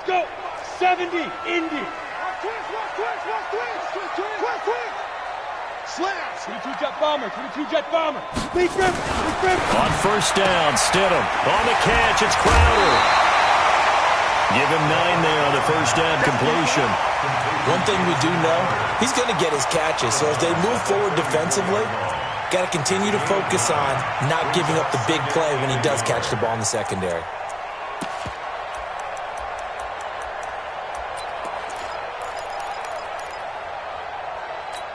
Let's go. 70, Indy. Slash. 22 jet bomber. 22 jet bomber. Big rip. On first down, Stidham. On the catch, it's Crowder. Give him 9 there on the first down completion. One thing we do know, he's going to get his catches. So as they move forward defensively, got to continue to focus on not giving up the big play when he does catch the ball in the secondary.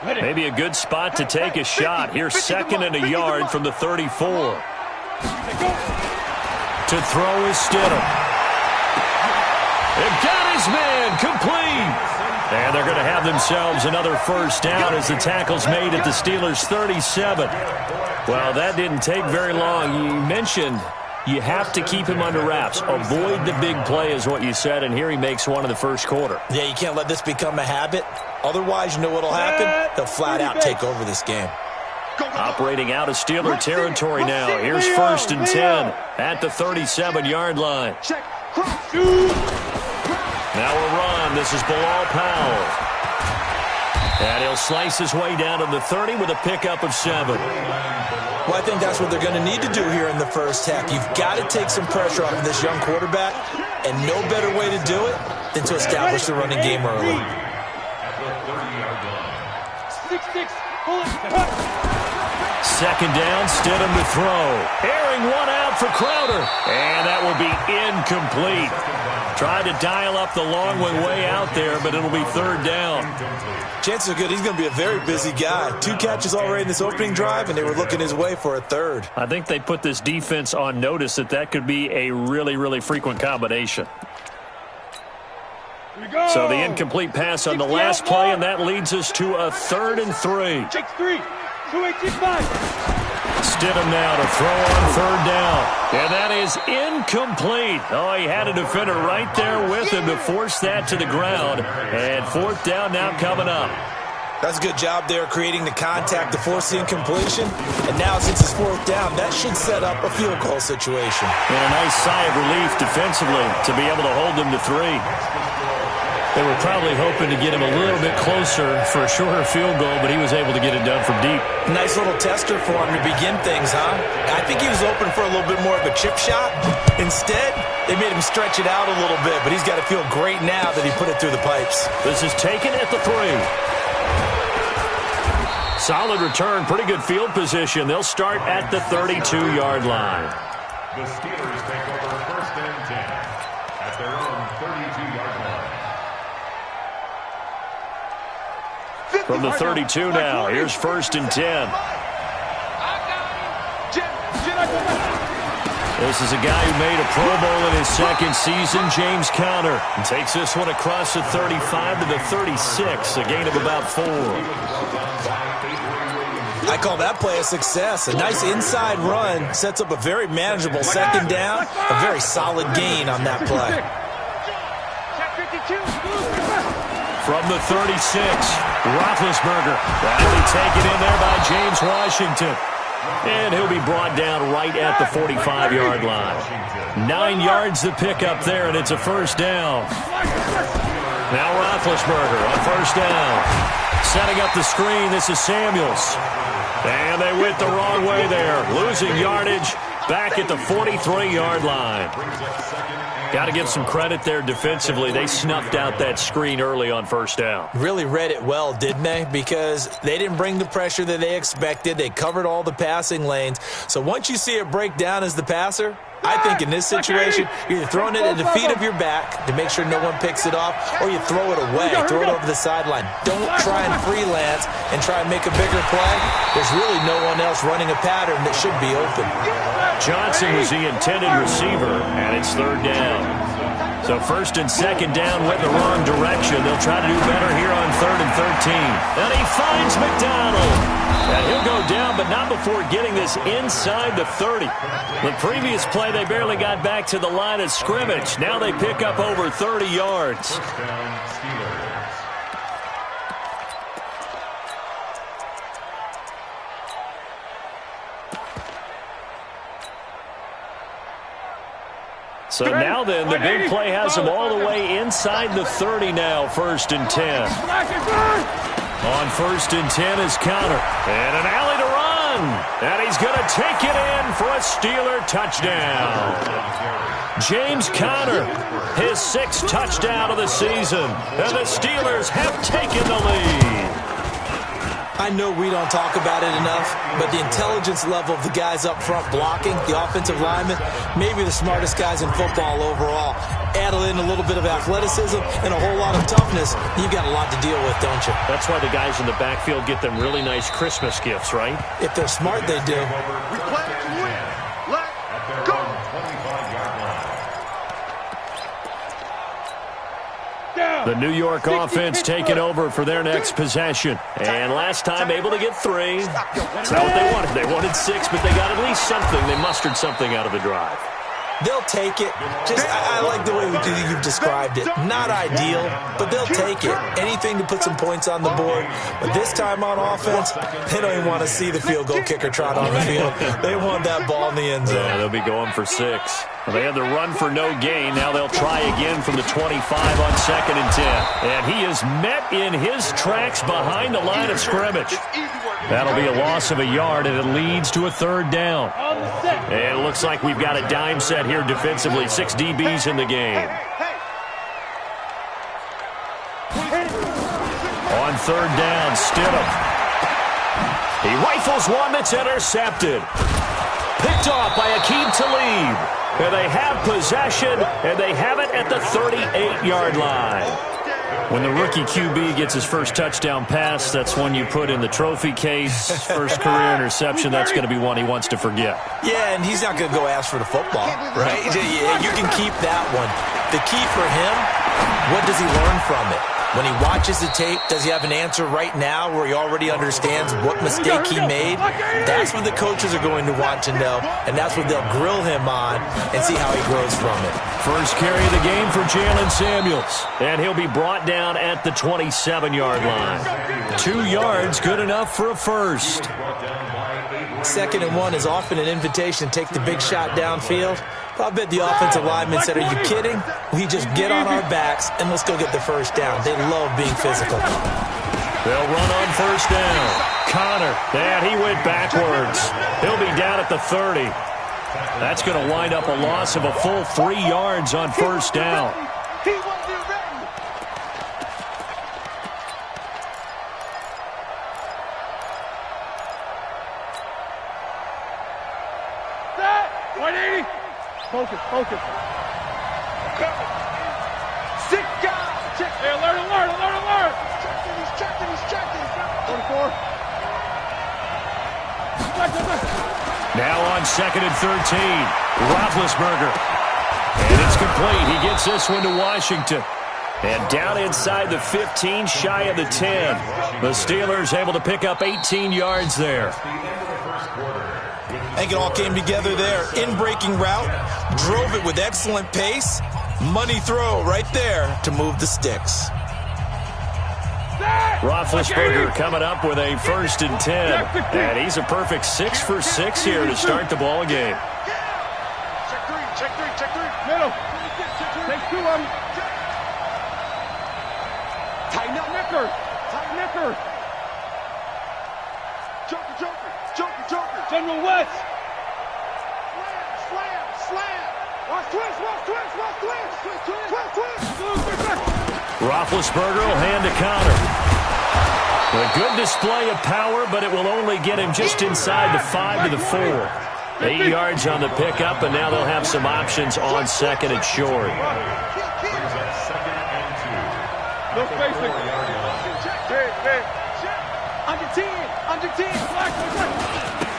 Maybe a good spot to take a shot. Here's 2nd and a yard from the 34. To throw is Stidham. They've got his man complete. And they're going to have themselves another first down as the tackle's made at the Steelers' 37. Well, that didn't take very long. You mentioned you have to keep him under wraps. Avoid the big play is what you said, and here he makes one in the first quarter. Yeah, you can't let this become a habit. Otherwise, you know what will happen? They'll flat out take over this game. Operating out of Steeler territory now. Here's 1st and 10 at the 37-yard line. Now a run. This is Bilal Powell. And he'll slice his way down to the 30 with a pickup of 7. Well, I think that's what they're going to need to do here in the first half. You've got to take some pressure off of this young quarterback, and no better way to do it than to establish the running game early. 6-6. 2nd down, Stidham to throw. Airing one out for Crowder. And that will be incomplete. Tried to dial up the long one way out there, but it'll be 3rd down. Chances are good he's going to be a very busy guy. 2 catches already in this opening drive, and they were looking his way for a 3rd. I think they put this defense on notice that could be a really, really frequent combination. So the incomplete pass on the last play, and that leads us to a 3rd and 3. Check 3. 2-8-6-5. Stidham now to throw on 3rd down. And that is incomplete. Oh, he had a defender right there with him to force that to the ground. And 4th down now coming up. That's a good job there creating the contact to force the incompletion. And now since it's 4th down, that should set up a field goal situation. And a nice sigh of relief defensively to be able to hold them to 3. They were probably hoping to get him a little bit closer for a shorter field goal, but he was able to get it done from deep. Nice little tester for him to begin things, huh? I think he was open for a little bit more of a chip shot. Instead, they made him stretch it out a little bit, but he's got to feel great now that he put it through the pipes. This is taken at the 3. Solid return, pretty good field position. They'll start at the 32-yard line. The Steelers take over 1st and 10 at their own 32-yard line. From the 32 now, here's 1st and 10. This is a guy who made a Pro Bowl in his 2nd season, James Conner. And takes this one across the 35 to the 36, a gain of about 4. I call that play a success. A nice inside run sets up a very manageable 2nd down, a very solid gain on that play. From the 36, Roethlisberger. That'll be taken in there by James Washington. And he'll be brought down right at the 45-yard line. 9 yards to pick up there, and it's a 1st down. Now Roethlisberger on 1st down. Setting up the screen, this is Samuels. And they went the wrong way there. Losing yardage back at the 43-yard line. Got to give some credit there defensively. They snuffed out that screen early on 1st down. Really read it well, didn't they? Because they didn't bring the pressure that they expected. They covered all the passing lanes. So once you see it break down as the passer, I think in this situation, you're either throwing it at the feet of your back to make sure no one picks it off, or you throw it away, throw it over the sideline. Don't try and freelance and try and make a bigger play. There's really no one else running a pattern that should be open. Johnson was the intended receiver, and it's 3rd down. So 1st and 2nd down went the wrong direction. They'll try to do better here on 3rd and 13. And he finds McDonald. And he'll go down, but not before getting this inside the 30. The previous play, they barely got back to the line of scrimmage. Now they pick up over 30 yards. 1st down, Steelers. So now then, the big play has him all the way inside the 30 now, 1st and 10. On 1st and 10 is Conner. And an alley to run. And he's going to take it in for a Steeler touchdown. James Conner, his 6th touchdown of the season. And the Steelers have taken the lead. I know we don't talk about it enough, but the intelligence level of the guys up front blocking, the offensive linemen, maybe the smartest guys in football overall. Add in a little bit of athleticism and a whole lot of toughness, you've got a lot to deal with, don't you? That's why the guys in the backfield get them really nice Christmas gifts, right? If they're smart, they do. We play to win. Let's go. The New York offense taking over for their next possession. And last time able to get 3. That's not what they wanted. They wanted 6, but they got at least something. They mustered something out of the drive. They'll take it. I like the way you've described it. Not ideal, but they'll take it. Anything to put some points on the board. But this time on offense, they don't even want to see the field goal kicker trot on the field. They want that ball in the end zone. Yeah, they'll be going for 6. They had the run for no gain. Now they'll try again from the 25 on 2nd and 10. And he is met in his tracks behind the line of scrimmage. That'll be a loss of a yard, and it leads to a 3rd down. And it looks like we've got a dime set here defensively. 6 DBs in the game. On 3rd down, Stidham. He rifles one that's intercepted. Picked off by Aqib Talib. And they have possession, and they have it at the 38-yard line. When the rookie QB gets his first touchdown pass, that's one you put in the trophy case. First career interception, that's going to be one he wants to forget. Yeah, and he's not going to go ask for the football, right? Yeah, you can keep that one. The key for him, what does he learn from it? When he watches the tape, does he have an answer right now where he already understands what mistake he made? That's what the coaches are going to want to know, and that's what they'll grill him on and see how he grows from it. First carry of the game for Jalen Samuels, and he'll be brought down at the 27-yard line. 2 yards, good enough for a first. 2nd and 1 is often an invitation to take the big shot downfield. I bet the offensive lineman said, are you kidding? We just get on our backs and let's go get the first down. They love being physical. They'll run on 1st down. Conner, and he went backwards. He'll be down at the 30. That's going to wind up a loss of a full 3 yards on 1st down. Focus, focus. Sit down. Check. Hey, alert. He's checking. 44. Now on 2nd and 13, Roethlisberger. And it's complete. He gets this one to Washington. And down inside the 15, shy of the 10. The Steelers able to pick up 18 yards there. I think it all came together there. In-breaking route, drove it with excellent pace. Money throw right there to move the sticks. Roethlisberger coming up with a 1st and 10. And he's a perfect 6 for 6 here to start the ball game. Check three. Middle. Take 2 of them. Tighten up. Necker. Joker. General West. Slam. Watch twist. Roethlisberger will hand to Conner. A good display of power, but it will only get him just inside the 5 to the 4. 8 yards on the pickup, and now they'll have some options on 2nd and short. No spacing. Under 10.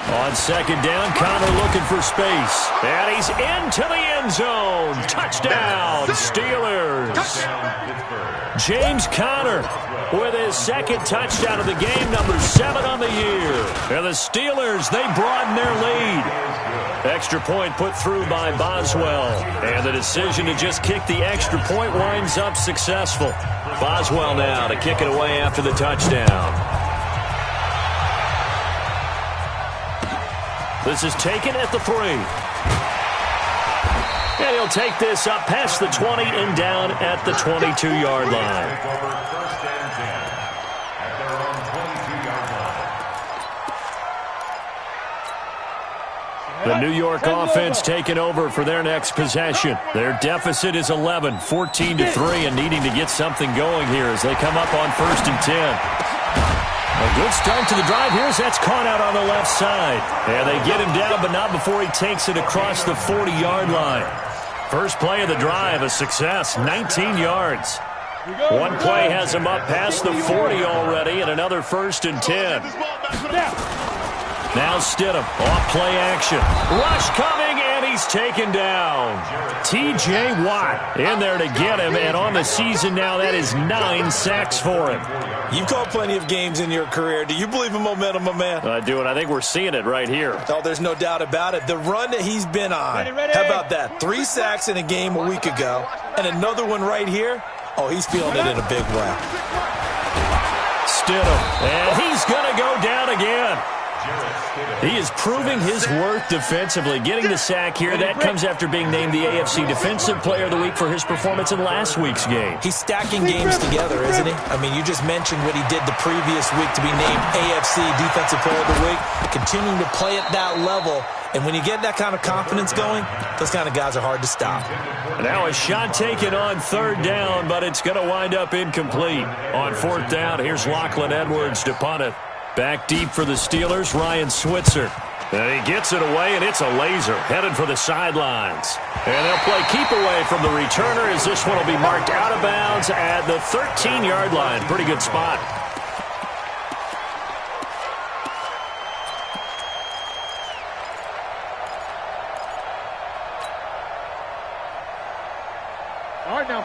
On 2nd down, Conner looking for space. And he's into the end zone. Touchdown, Steelers. James Conner with his 2nd touchdown of the game, number 7 on the year. And the Steelers, they broaden their lead. Extra point put through by Boswell. And the decision to just kick the extra point winds up successful. Boswell now to kick it away after the touchdown. This is taken at the 3. And he'll take this up past the 20 and down at the 22-yard line. First and 10 at their own 22-yard line. The New York offense taking over for their next possession. Their deficit is 11, 14-3, and needing to get something going here as they come up on 1st and 10. A good start to the drive here as that's caught out on the left side. And they get him down, but not before he takes it across the 40-yard line. First play of the drive, a success, 19 yards. One play has him up past the 40 already, and another 1st and 10. Now Stidham, off play action. Rush coming, and he's taken down. T.J. Watt in there to get him, and on the season now, that is 9 sacks for him. You've called plenty of games in your career. Do you believe in momentum, my man? I do, and I think we're seeing it right here. Oh, there's no doubt about it. The run that he's been on. How about that? 3 sacks in a game a week ago, and another one right here. Oh, he's feeling it in a big way. Stidham, and he's going to go down again. He is proving his worth defensively. Getting the sack here, that comes after being named the AFC Defensive Player of the Week for his performance in last week's game. He's stacking games together, isn't he? I mean, you just mentioned what he did the previous week to be named AFC Defensive Player of the Week, continuing to play at that level. And when you get that kind of confidence going, those kind of guys are hard to stop. Now a shot taken on 3rd down, but it's going to wind up incomplete. On 4th down, here's Lachlan Edwards to punt it. Back deep for the Steelers, Ryan Switzer. And he gets it away, and it's a laser headed for the sidelines. And they'll play keep away from the returner as this one will be marked out of bounds at the 13-yard line. Pretty good spot.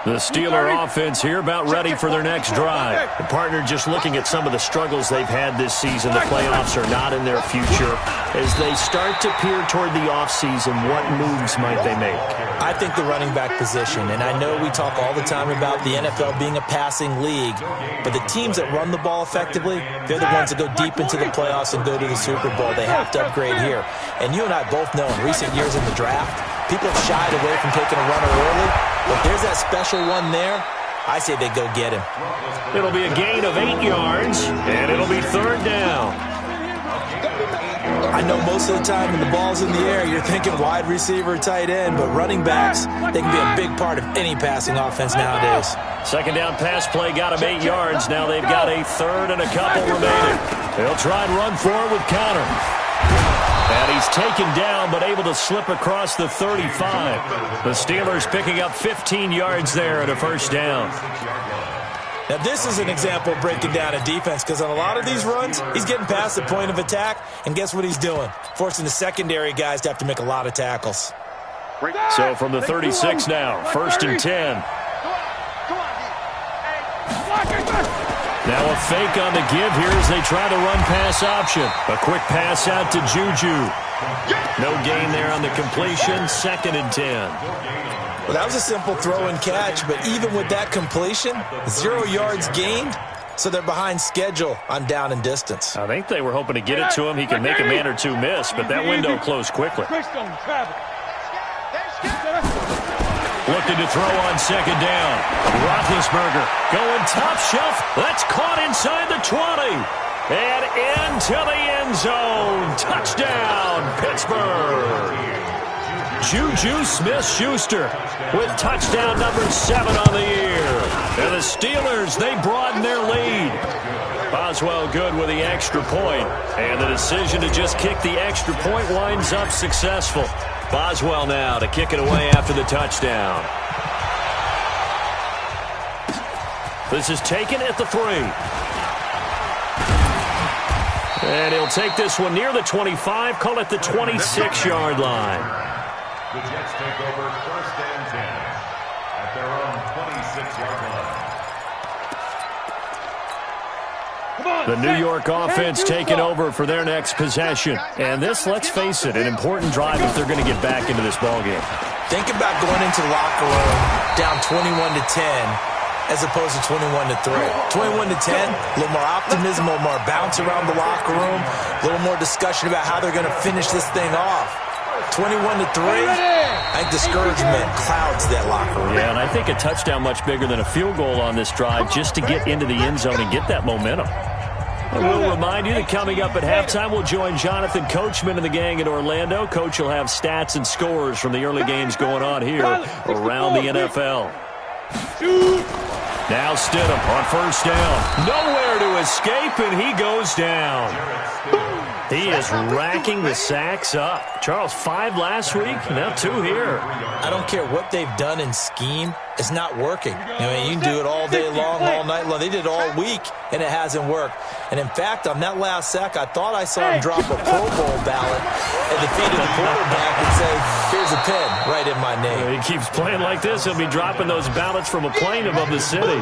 The Steeler offense here about ready for their next drive. The partner just looking at some of the struggles they've had this season. The playoffs are not in their future. As they start to peer toward the offseason, what moves might they make? I think the running back position, and I know we talk all the time about the NFL being a passing league, but the teams that run the ball effectively, they're the ones that go deep into the playoffs and go to the Super Bowl. They have to upgrade here. And you and I both know in recent years in the draft, people have shied away from taking a runner early. But there's that special one there. I say they go get him. It'll be a gain of 8 yards, and it'll be 3rd down. I know most of the time when the ball's in the air, you're thinking wide receiver, tight end, but running backs, they can be a big part of any passing offense nowadays. 2nd down pass play got him 8 yards. Now they've got a 3rd and a couple remaining. They'll try and run for it with Connor. And he's taken down, but able to slip across the 35. The Steelers picking up 15 yards there and a 1st down. Now, this is an example of breaking down a defense, because on a lot of these runs, he's getting past the point of attack, and guess what he's doing? Forcing the secondary guys to have to make a lot of tackles. So from the 36 now, 1st and 10. Now a fake on the give here as they try to run pass option. A quick pass out to Juju. No gain there on the completion. 2nd and 10. Well, that was a simple throw and catch, but even with that completion, 0 yards gained, so they're behind schedule on down and distance. I think they were hoping to get it to him. He can make a man or two miss, but that window closed quickly. Looking to throw on 2nd down. Roethlisberger going top shelf. That's caught inside the 20. And into the end zone. Touchdown, Pittsburgh. Juju Smith-Schuster with touchdown number 7 on the year. And the Steelers, they broaden their lead. Boswell good with the extra point. And the decision to just kick the extra point winds up successful. Boswell now to kick it away after the touchdown. This is taken at the 3. And he'll take this one near the 25, call it the 26-yard line. The Jets take over 1st and 10 at their own 26-yard line. The New York offense taking over for their next possession. And this, let's face it, an important drive if they're going to get back into this ballgame. Think about going into the locker room down 21-10 as opposed to 21-3. 21-10, a little more optimism, a little more bounce around the locker room, a little more discussion about how they're going to finish this thing off. 21-3. I think discouragement clouds that locker room. Yeah, and I think a touchdown much bigger than a field goal on this drive just to get into the end zone and get that momentum. We'll remind you that coming up at halftime, we'll join Jonathan Coachman and the gang in Orlando. Coach will have stats and scores from the early games going on here around the NFL. Now Stidham on first down. Nowhere to escape, and he goes down. He is racking the sacks up. Charles, 5 last week, now 2 here. I don't care what they've done in scheme. It's not working. I mean, you can do it all day long, all night long. They did it all week, and it hasn't worked. And, in fact, on that last sack, I thought I saw him drop a Pro Bowl ballot at the feet of the quarterback and say, here's a pin right in my name. He keeps playing like this. He'll be dropping those ballots from a plane above the city.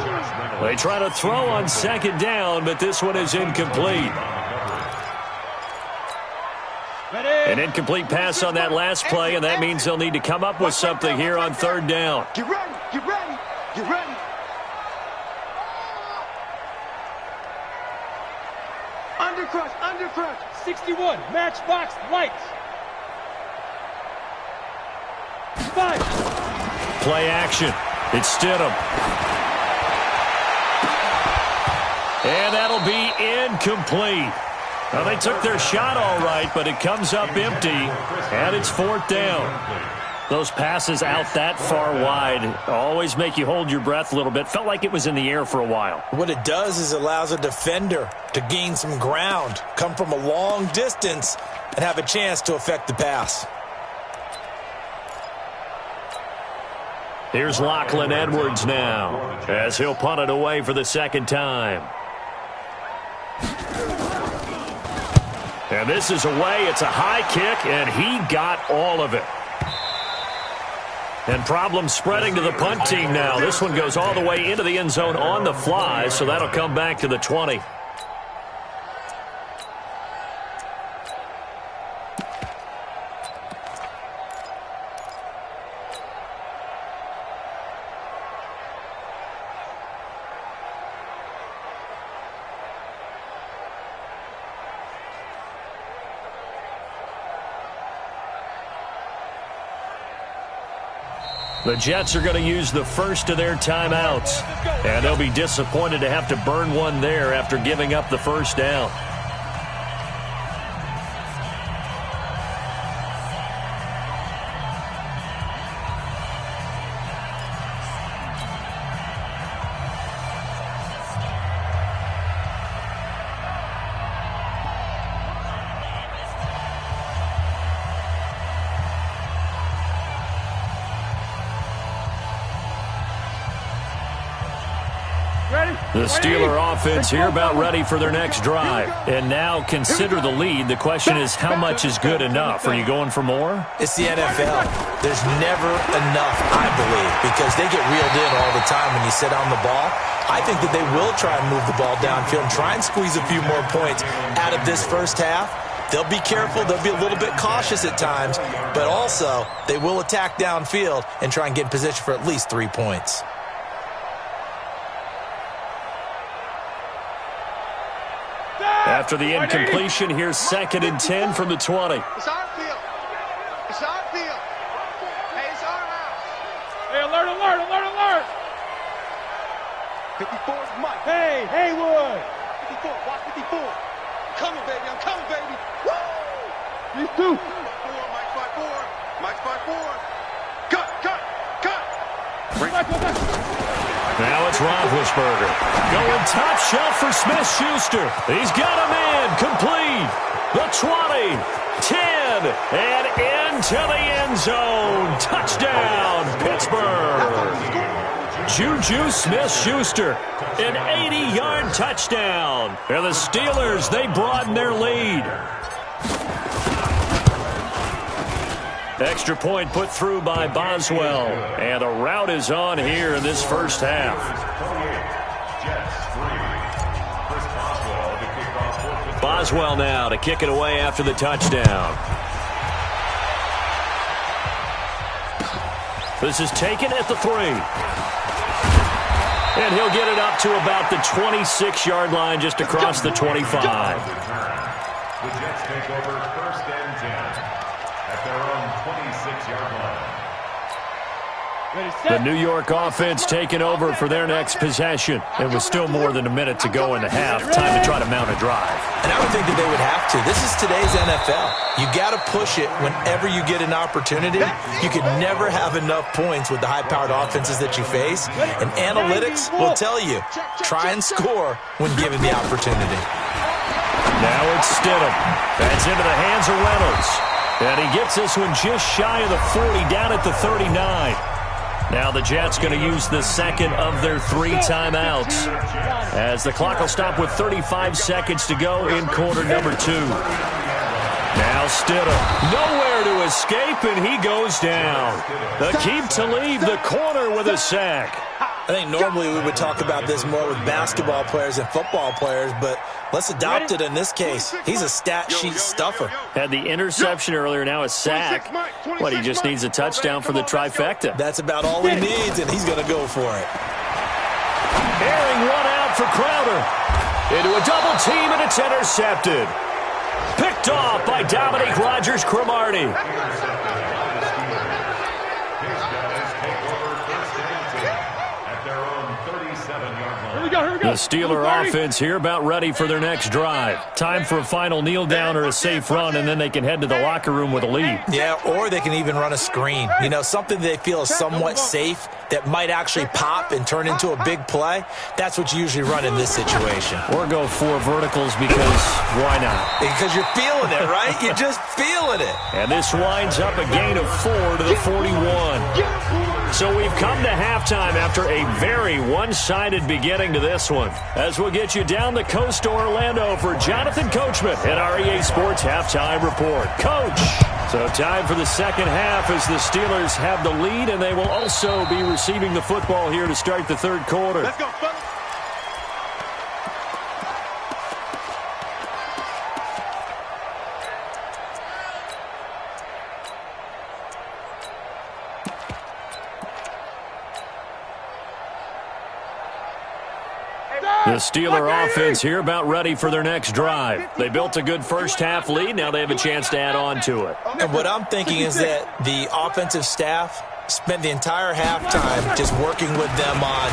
They try to throw on second down, but this one is incomplete. An incomplete pass on that last play, and that means they'll need to come up with something here on third down. Get ready, get ready, get ready. Undercrush. 61, matchbox lights. 5. Play action. It's Stidham. And that'll be incomplete. Well, they took their shot all right, but it comes up empty, and it's fourth down. Those passes out that far wide always make you hold your breath a little bit. Felt like it was in the air for a while. What it does is it allows a defender to gain some ground, come from a long distance, and have a chance to affect the pass. Here's Lachlan Edwards now, as he'll punt it away for the second time. And this is away. It's a high kick, and he got all of it. And problems spreading to the punt team now. This one goes all the way into the end zone on the fly, so that'll come back to the 20. The Jets are going to use the first of their timeouts, and they'll be disappointed to have to burn one there after giving up the first down. The Steeler offense here about ready for their next drive. And now consider the lead. The question is, how much is good enough? Are you going for more? It's the NFL. There's never enough, I believe, because they get reeled in all the time when you sit on the ball. I think that they will try and move the ball downfield and try and squeeze a few more points out of this first half. They'll be careful. They'll be a little bit cautious at times, but also they will attack downfield and try and get in position for at least 3 points. After the incompletion, here's 2nd and 10 from the 20. It's our field. It's our field. Hey, it's our house. Hey, alert. 54 is Mike. Hey, Haywood. 54, watch 54. I'm coming, baby. Woo! These two. Mike's by four. Mike's by four. Cut. Now it's Roethlisberger. Going top shelf for Smith-Schuster. He's got a man. Complete. The 20, 10, and into the end zone. Touchdown, Pittsburgh. Juju Smith-Schuster, an 80-yard touchdown. And the Steelers, they broaden their lead. Extra point put through by Boswell. And a rout is on here in this first half. Boswell now to kick it away after the touchdown. This is taken at the 3. And he'll get it up to about the 26-yard line just across the 25. The Jets take over 1st and 10 at their own 26-yard line. The New York offense taking over for their next possession. It was still more than a minute to go in the half. Time to try to mount a drive. And I would think that they would have to. This is today's NFL. You got to push it whenever you get an opportunity. You can never have enough points with the high-powered offenses that you face. And analytics will tell you, try and score when given the opportunity. Now it's Stidham. That's into the hands of Reynolds. And he gets this one just shy of the 40, down at the 39. Now the Jets going to use the second of their 3 timeouts, as the clock will stop with 35 seconds to go in quarter number 2. Now Stidham, nowhere to escape, and he goes down. Aqib Talib, the corner, with a sack. I think normally we would talk about this more with basketball players and football players, but let's adopt it in this case. He's a stat sheet stuffer. Had the interception earlier, now a sack. What, he just needs a touchdown for the trifecta. That's about all he needs, and he's going to go for it. Airing one out for Crowder. Into a double team, and it's intercepted. Picked off by Dominique Rodgers-Cromartie. The Steeler offense here about ready for their next drive. Time for a final kneel down or a safe run, and then they can head to the locker room with a lead. Yeah, or they can even run a screen. You know, something they feel is somewhat safe that might actually pop and turn into a big play. That's what you usually run in this situation. Or go 4 verticals, because why not? Because you're feeling it, right? You're just feeling it. And this winds up a gain of 4 to the 41. So we've come to halftime after a very one-sided beginning to this one. As we'll get you down the coast to Orlando for Jonathan Coachman at our EA Sports Halftime Report. Coach! So time for the second half as the Steelers have the lead, and they will also be receiving the football here to start the third quarter. Let's go, fellas. The Steeler offense here about ready for their next drive. They built a good first-half lead. Now they have a chance to add on to it. And what I'm thinking is that the offensive staff spent the entire halftime just working with them on,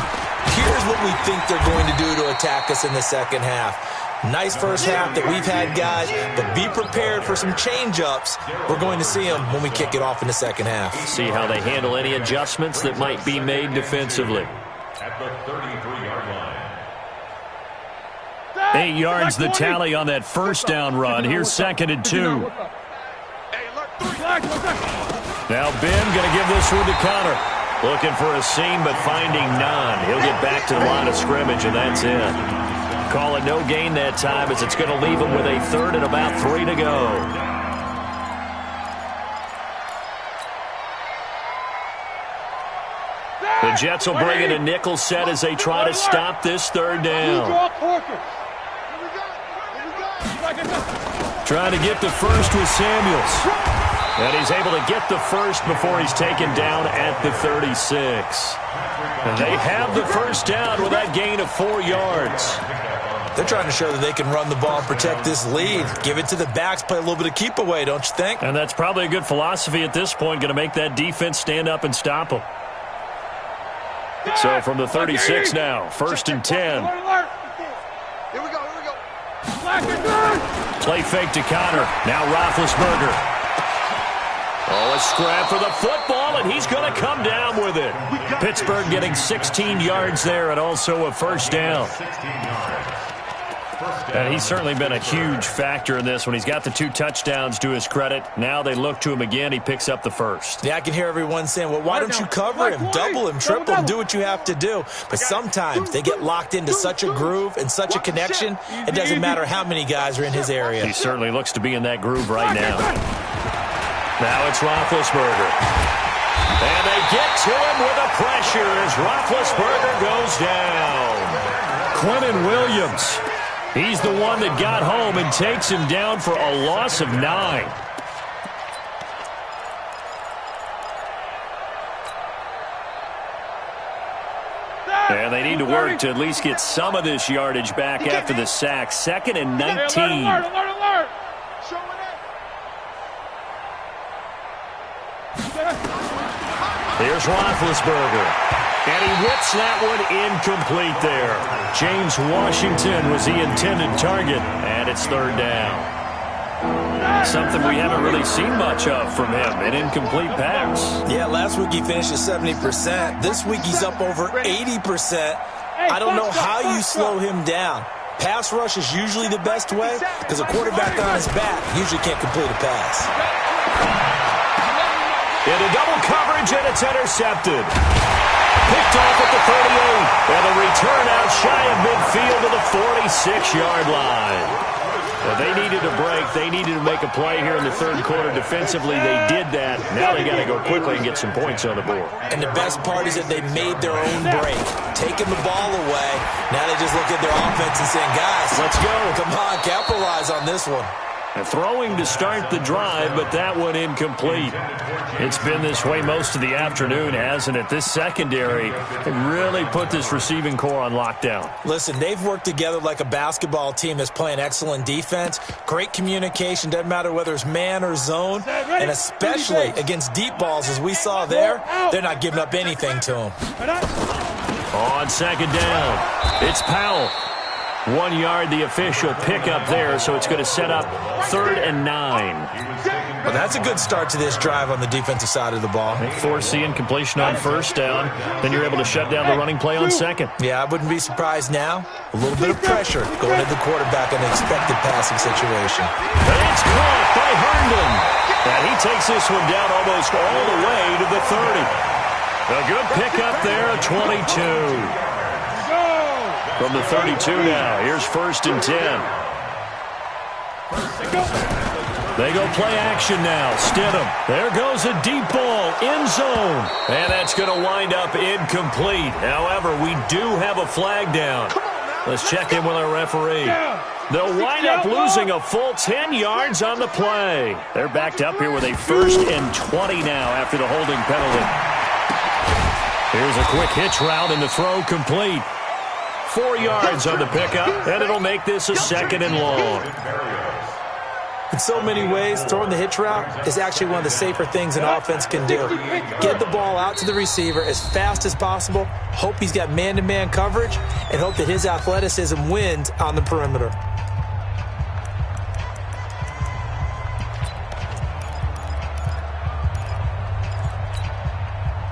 here's what we think they're going to do to attack us in the second half. Nice first half that we've had, guys, but be prepared for some change-ups. We're going to see them when we kick it off in the second half. See how they handle any adjustments that might be made defensively. At the 33-yard line. 8 yards the tally on that first down run. Here's 2nd and 2. Now Ben going to give this one to Connor. Looking for a seam, but finding none. He'll get back to the line of scrimmage, and that's it. Call it no gain that time, as it's going to leave him with a 3rd and about 3 to go. The Jets will bring in a nickel set as they try to stop this 3rd down. Trying to get the first with Samuels. And he's able to get the first before he's taken down at the 36. And they have the first down with that gain of 4 yards. They're trying to show that they can run the ball and protect this lead. Give it to the backs, play a little bit of keep away, don't you think? And that's probably a good philosophy at this point, going to make that defense stand up and stop them. So from the 36 now, 1st and 10. Here we go. Play fake to Connor. Now Roethlisberger. Oh, a scrap for the football, and he's going to come down with it. Pittsburgh getting 16 yards there and also a first down. And he's certainly been a huge factor in this one. He's got the 2 touchdowns to his credit. Now they look to him again. He picks up the first. Yeah, I can hear everyone saying, well, why don't you cover him, double him, triple him, do what you have to do. But sometimes they get locked into such a groove and such a connection, it doesn't matter how many guys are in his area. He certainly looks to be in that groove right now. Now it's Roethlisberger. And they get to him with the pressure as Roethlisberger goes down. Quentin Williams. He's the one that got home and takes him down for a loss of 9. And they need to work to at least get some of this yardage back after the sack. 2nd and 19. Alert. Show it in. 2 Here's Roethlisberger. And he whips that one incomplete there. James Washington was the intended target, and it's third down. Something we haven't really seen much of from him, an incomplete pass. Yeah, last week he finished at 70%. This week he's up over 80%. I don't know how you slow him down. Pass rush is usually the best way because a quarterback on his back usually can't complete a pass. Into double coverage, and it's intercepted. Picked off at the 38, and a return out shy of midfield to the 46-yard line. Well, they needed a break. They needed to make a play here in the third quarter. Defensively, they did that. Now they got to go quickly and get some points on the board. And the best part is that they made their own break, taking the ball away. Now they just look at their offense and saying, guys, let's go. Come on, capitalize on this one. And throwing to start the drive, but that one incomplete. It's been this way most of the afternoon, hasn't it? This secondary really put this receiving core on lockdown. Listen, they've worked together like a basketball team that's playing excellent defense. Great communication, doesn't matter whether it's man or zone. And especially against deep balls, as we saw there, they're not giving up anything to them. On second down, it's Powell. 1 yard, the official pickup there, so it's going to set up 3rd and 9. Well, that's a good start to this drive on the defensive side of the ball. They force the incompletion on first down, then you're able to shut down the running play on second. Yeah, I wouldn't be surprised now. A little bit of pressure going at the quarterback in an expected passing situation. And it's caught by Herndon. And he takes this one down almost all the way to the 30. A good pickup there, 22. From the 32 now, here's 1st and 10. They go play action now. Stidham. There goes a deep ball, end zone. And that's going to wind up incomplete. However, we do have a flag down. Let's check in with our referee. They'll wind up losing a full 10 yards on the play. They're backed up here with a 1st and 20 now after the holding penalty. Here's a quick hitch route and the throw complete. 4 yards on the pickup, and it'll make this a 2nd and long. In so many ways, throwing the hitch route is actually one of the safer things an offense can do. Get the ball out to the receiver as fast as possible, hope he's got man-to-man coverage, and hope that his athleticism wins on the perimeter.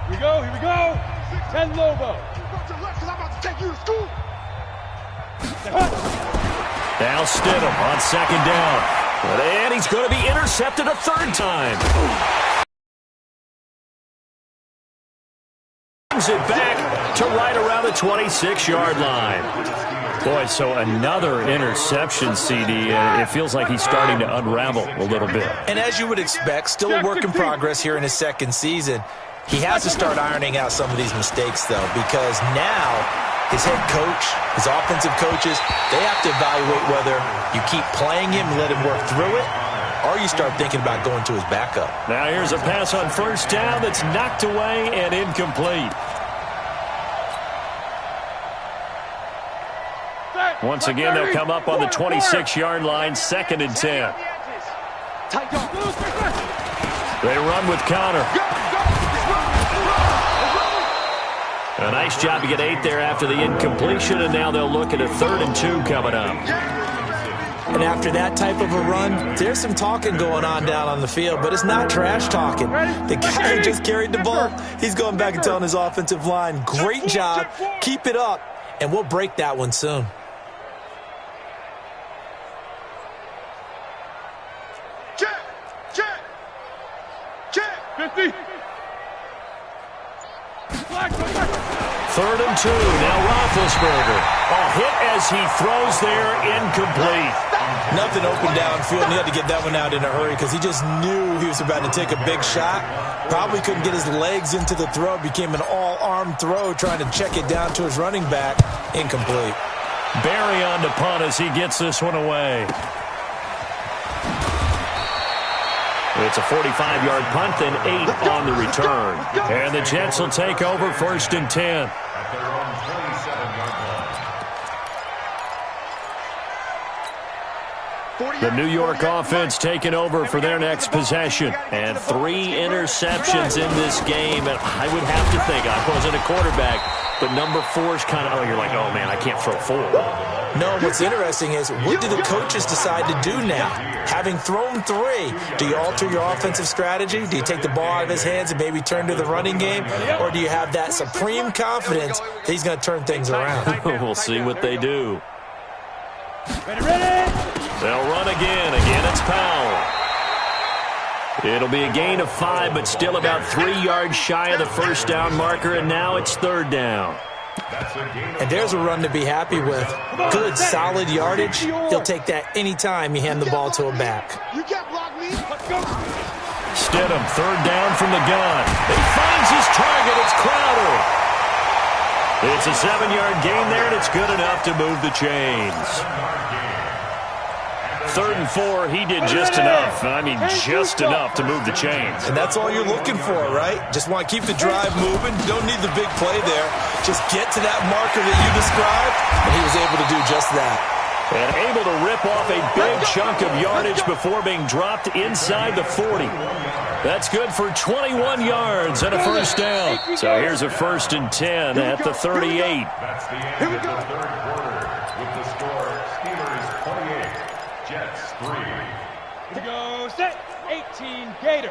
Here we go. 10 Lobo. Take you to school. Now Stidham on second down. And he's going to be intercepted a 3rd time. Brings it back to right around the 26-yard line. Boy, so another interception, CD. It feels like he's starting to unravel a little bit. And as you would expect, still a work in progress here in his 2nd season. He has to start ironing out some of these mistakes, though, because now his head coach, his offensive coaches, they have to evaluate whether you keep playing him and let him work through it, or you start thinking about going to his backup. Now here's a pass on 1st down that's knocked away and incomplete. Once again, they'll come up on the 26-yard line, 2nd and 10. They run with Connor. A nice job to get 8 there after the incompletion, and now they'll look at a 3rd and 2 coming up. And after that type of a run, there's some talking going on down on the field, but it's not trash talking. The guy who just carried the ball, he's going back and telling his offensive line, great job, keep it up, and we'll break that one soon. Check. 50. 3rd and 2. Now Roethlisberger. A hit as he throws there, incomplete. Nothing open downfield, and he had to get that one out in a hurry because he just knew he was about to take a big shot. Probably couldn't get his legs into the throw. Became an all-arm throw, trying to check it down to his running back. Incomplete. Barry on the punt as he gets this one away. It's a 45-yard punt, then 8 on the return. And the Jets will take over 1st and 10. The New York offense taking over for their next possession. And 3 interceptions in this game. And I would have to think, I wasn't a quarterback, but number 4 is kind of, you're like, oh, man, I can't throw 4. No, what's interesting is, what do the coaches decide to do now? Having thrown 3, do you alter your offensive strategy? Do you take the ball out of his hands and maybe turn to the running game? Or do you have that supreme confidence that he's going to turn things around? We'll see what they do. Ready? They'll run again. Again, it's Powell. It'll be a gain of 5, but still about 3 yards shy of the first down marker, and now it's 3rd down. And there's a run to be happy with. Good, solid yardage. He'll take that anytime you hand the ball to a back. You can't block me. Let's go. Stidham, 3rd down from the gun. He finds his target. It's Crowder. It's a 7-yard gain there, and it's good enough to move the chains. 3rd and 4, he did just enough. I mean, just enough to move the chains. And that's all you're looking for, right? Just want to keep the drive moving. Don't need the big play there. Just get to that marker that you described, and he was able to do just that. And able to rip off a big chunk of yardage before being dropped inside the 40. That's good for 21 yards and a first down. So here's a 1st and 10 at the 38. That's the end of the 3rd quarter with the score Steelers 28, Jets 3. To go, set. 18, Gator.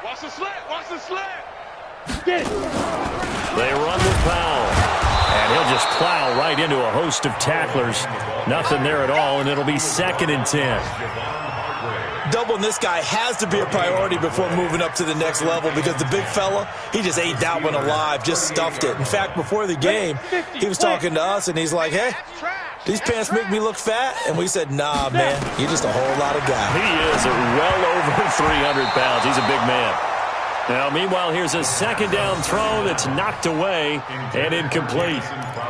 Watch the slant. Watch the slant. Get it. They run with Powell. And he'll just plow right into a host of tacklers. Nothing there at all, and it'll be 2nd and 10. Doubling this guy has to be a priority before moving up to the next level, because the big fella, he just ate that one alive, just stuffed it. In fact, before the game, he was talking to us, and he's like, hey, these pants make me look fat? And we said, nah, man, you're just a whole lot of guy. He is well over 300 pounds. He's a big man. Now, meanwhile, here's a 2nd down throw that's knocked away and incomplete.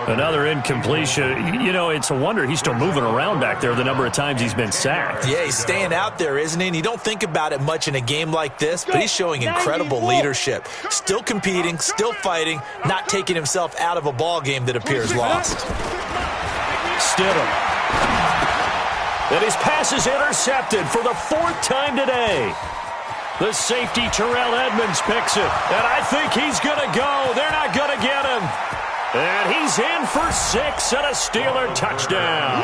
Another incompletion. You know, it's a wonder he's still moving around back there the number of times he's been sacked. Yeah, he's staying out there, isn't he? And you don't think about it much in a game like this, but he's showing incredible leadership. Still competing, still fighting, not taking himself out of a ball game that appears lost. Stidham. And his pass is intercepted for the 4th time today. The safety, Terrell Edmonds, picks it. And I think he's going to go. They're not going to get him. And he's in for 6 and a Steeler touchdown.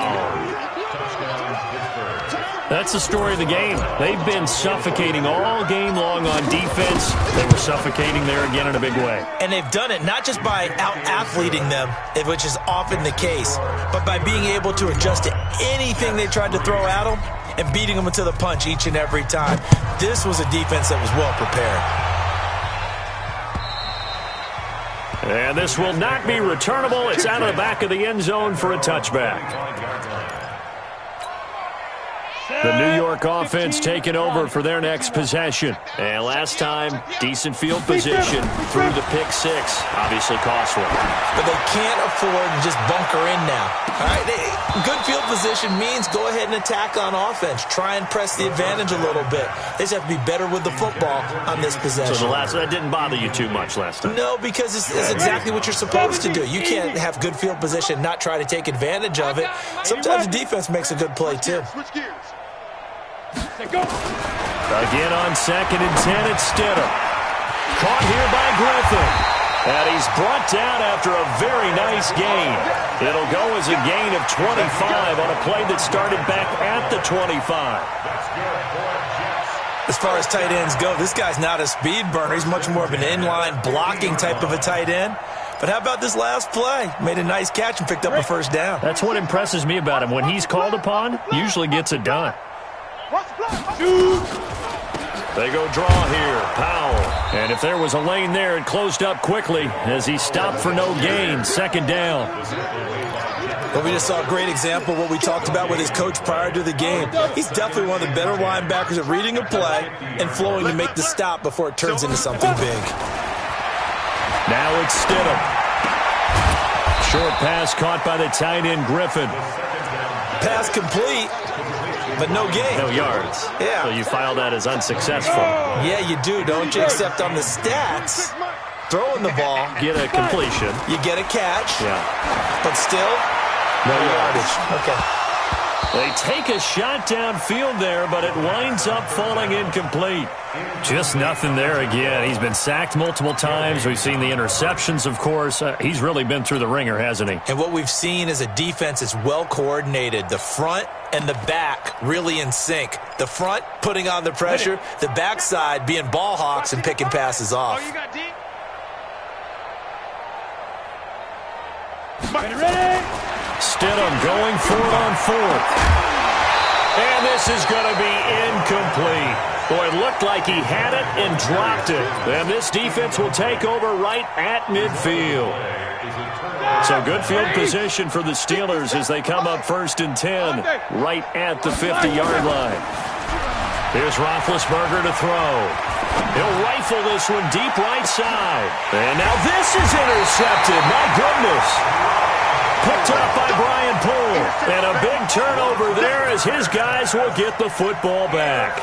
That's the story of the game. They've been suffocating all game long on defense. They were suffocating there again in a big way. And they've done it not just by out-athleting them, which is often the case, but by being able to adjust to anything they tried to throw at them and beating them to the punch each and every time. This was a defense that was well prepared. And this will not be returnable. It's out of the back of the end zone for a touchback. The New York offense taking over for their next possession. And last time, decent field position through the pick 6. Obviously costly. But they can't afford to just bunker in now. All right, good field position means go ahead and attack on offense. Try and press the advantage a little bit. They just have to be better with the football on this possession. So that didn't bother you too much last time? No, because it's exactly what you're supposed to do. You can't have good field position, not try to take advantage of it. Sometimes the defense makes a good play, too. Switch gears. Again on 2nd and 10, it's Stidham. Caught here by Griffin. And he's brought down after a very nice gain. It'll go as a gain of 25 on a play that started back at the 25. As far as tight ends go, this guy's not a speed burner. He's much more of an inline blocking type of a tight end. But how about this last play? Made a nice catch and picked up a first down. That's what impresses me about him. When he's called upon, usually gets it done. They go draw here. Powell. And if there was a lane there, it closed up quickly as he stopped for no gain. 2nd down. Well, we just saw a great example of what we talked about with his coach prior to the game. He's definitely one of the better linebackers at reading a play and flowing to make the stop before it turns into something big. Now it's Stidham. Short pass caught by the tight end Griffin. Pass complete, but no gain. No yards. Yeah. So you file that as unsuccessful. Yeah, you do, don't you? Except on the stats, throwing the ball. Get a completion. You get a catch. Yeah. But still, no yardage. Okay. They take a shot downfield there, but it winds up falling incomplete. Just nothing there again. He's been sacked multiple times. We've seen the interceptions, of course. He's really been through the ringer, hasn't he? And what we've seen is a defense that's well coordinated. The front and the back really in sync. The front putting on the pressure, the backside being ball hawks and picking passes off. Oh, you got deep. Ready? Stidham going 4-on-4. And this is going to be incomplete. Boy, it looked like he had it and dropped it. And this defense will take over right at midfield. So good field position for the Steelers as they come up 1st and 10 right at the 50-yard line. Here's Roethlisberger to throw. He'll rifle this one deep right side. And now this is intercepted. My goodness. Picked up by Brian Poole. And a big turnover there as his guys will get the football back.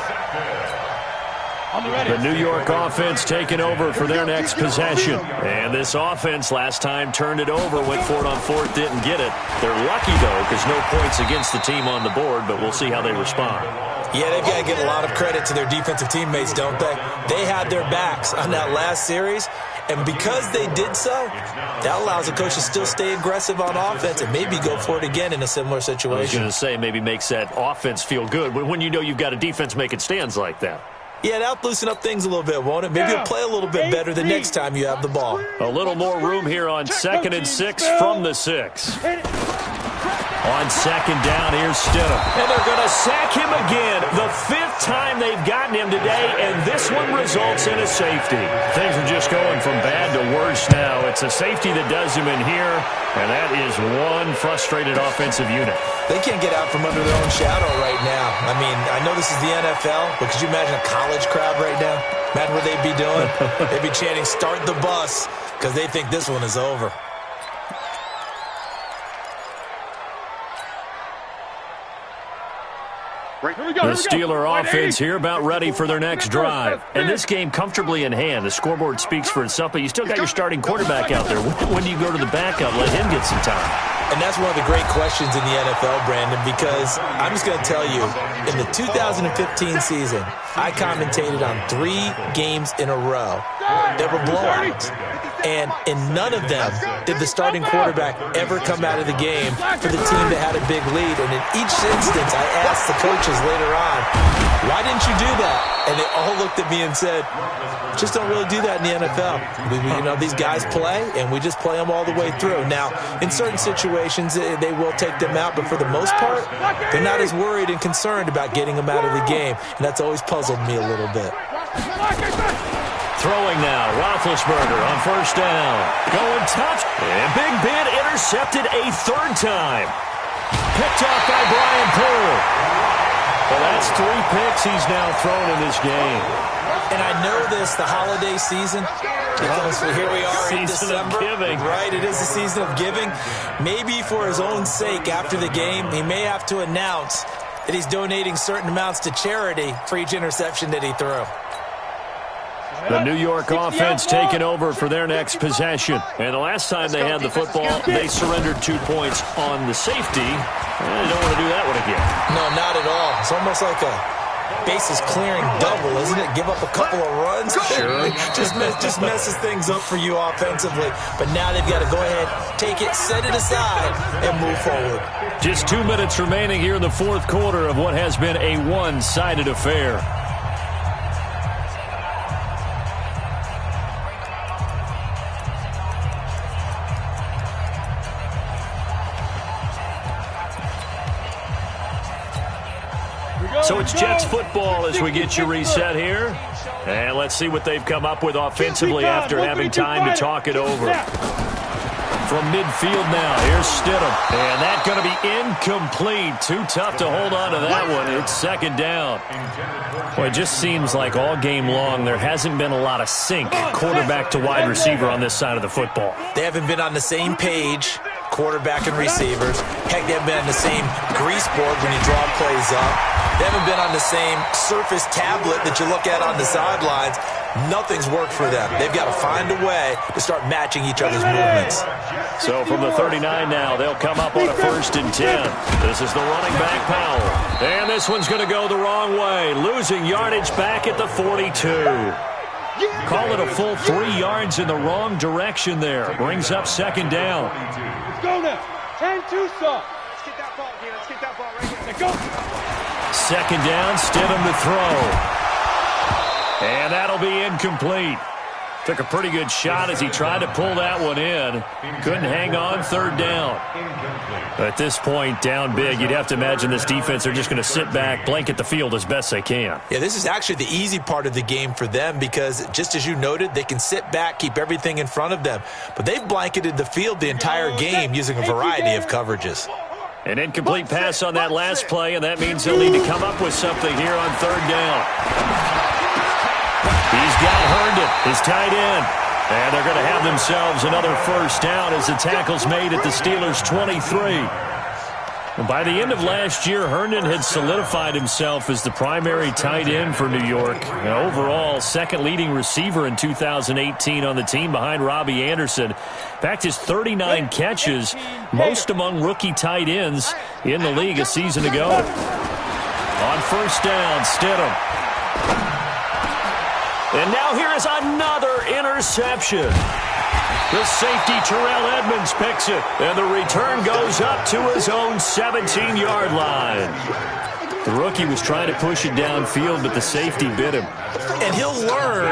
The New York offense taking over for their next possession. And this offense last time turned it over, went for it on 4th, didn't get it. They're lucky, though, because no points against the team on the board, but we'll see how they respond. Yeah, they've got to give a lot of credit to their defensive teammates, don't they? They had their backs on that last series, and because they did so, that allows the coach to still stay aggressive on offense and maybe go for it again in a similar situation. I was going to say maybe makes that offense feel good when you know you've got a defense making stands like that. Yeah, that'll loosen up things a little bit, won't it? Maybe you'll play a little bit better the next time you have the ball. A little more room here on 2nd and 6 from the 6. On 2nd down, here's Stidham. And they're going to sack him again. The 5th time they've gotten him today, and this one results in a safety. Things are just going from bad to worse now. It's a safety that does him in here, and that is one frustrated offensive unit. They can't get out from under their own shadow right now. I mean, I know this is the NFL, but could you imagine a college crowd right now? Imagine what they'd be doing. They'd be chanting, "Start the bus," because they think this one is over. The Steeler offense here about ready for their next drive. And this game comfortably in hand. The scoreboard speaks for itself, but you still got your starting quarterback out there. When do you go to the backup, let him get some time? And that's one of the great questions in the NFL, Brandon, because I'm just going to tell you, in the 2015 season, I commentated on 3 games in a row that were blowouts. And in none of them did the starting quarterback ever come out of the game for the team that had a big lead. And in each instance, I asked the coaches later on, why didn't you do that? And they all looked at me and said, just don't really do that in the NFL. These guys play, and we just play them all the way through. Now, in certain situations, they will take them out, but for the most part, they're not as worried and concerned about getting them out of the game. And that's always puzzled me a little bit. Throwing now, Roethlisberger on 1st down. Going tough, and Big Ben intercepted a 3rd time. Picked off by Brian Poole. Well, that's 3 picks he's now thrown in this game. And I know this, the holiday season, here we are in December. Season of giving. Right, it is the season of giving. Maybe for his own sake after the game, he may have to announce that he's donating certain amounts to charity for each interception that he threw. The New York offense taking over for their next possession. And the last time they had the football, they surrendered 2 points on the safety. And they don't want to do that one again. No, not at all. It's almost like a bases clearing double, isn't it? Give up a couple of runs. Sure. just messes things up for you offensively. But now they've got to go ahead, take it, set it aside, and move forward. Just 2 minutes remaining here in the 4th quarter of what has been a one-sided affair. So it's Jets football as we get you reset here. And let's see what they've come up with offensively after having time to talk it over. From midfield now, here's Stidham. And that's going to be incomplete. Too tough to hold on to that one. It's 2nd down. Well, it just seems like all game long there hasn't been a lot of sync quarterback to wide receiver on this side of the football. They haven't been on the same page, quarterback and receivers. Heck, they haven't been on the same grease board when you draw plays up. They haven't been on the same surface tablet that you look at on the sidelines. Nothing's worked for them. They've got to find a way to start matching each other's movements. So from the 39 now, they'll come up on a 1st and 10. This is the running back, Powell. And this one's going to go the wrong way, losing yardage back at the 42. Call it a full 3 yards in the wrong direction there. Brings up 2nd down. Let's go now. 10-2 stop. Let's get that ball here. Let's get that ball right here. Let's go. 2nd down, Stidham to throw. And that'll be incomplete. Took a pretty good shot as he tried to pull that one in. Couldn't hang on, 3rd down. At this point, down big, you'd have to imagine this defense are just going to sit back, blanket the field as best they can. Yeah, this is actually the easy part of the game for them because, just as you noted, they can sit back, keep everything in front of them. But they've blanketed the field the entire game using a variety of coverages. An incomplete pass on that last play, and that means they'll need to come up with something here on 3rd down. He's got Herndon, his tight end. And they're going to have themselves another 1st down as the tackle's made at the Steelers' 23. And by the end of last year, Herndon had solidified himself as the primary tight end for New York. And overall, 2nd leading receiver in 2018 on the team behind Robbie Anderson. In fact, his 39 catches, most among rookie tight ends in the league a season ago. On 1st down, Stidham. And now here is another interception. The safety, Terrell Edmonds, picks it. And the return goes up to his own 17-yard line. The rookie was trying to push it downfield, but the safety bit him. And he'll learn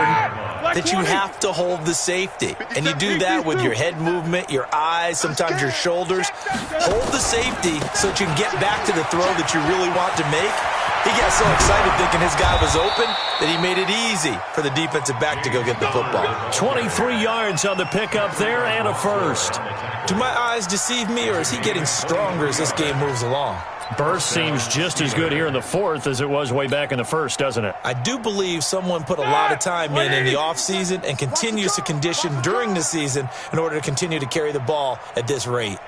that you have to hold the safety. And you do that with your head movement, your eyes, sometimes your shoulders. Hold the safety so that you can get back to the throw that you really want to make. He got so excited thinking his guy was open that he made it easy for the defensive back to go get the football. 23 yards on the pickup there and a 1st. Do my eyes deceive me, or is he getting stronger as this game moves along? Burst seems just as good here in the 4th as it was way back in the 1st, doesn't it? I do believe someone put a lot of time in the offseason and continues to condition during the season in order to continue to carry the ball at this rate.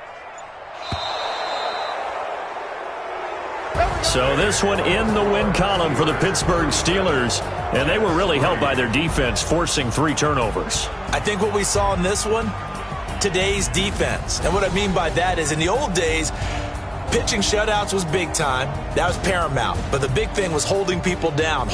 So this one in the win column for the Pittsburgh Steelers, and they were really helped by their defense, forcing 3 turnovers. I think what we saw in this one, today's defense. And what I mean by that is in the old days, pitching shutouts was big time. That was paramount. But the big thing was holding people down,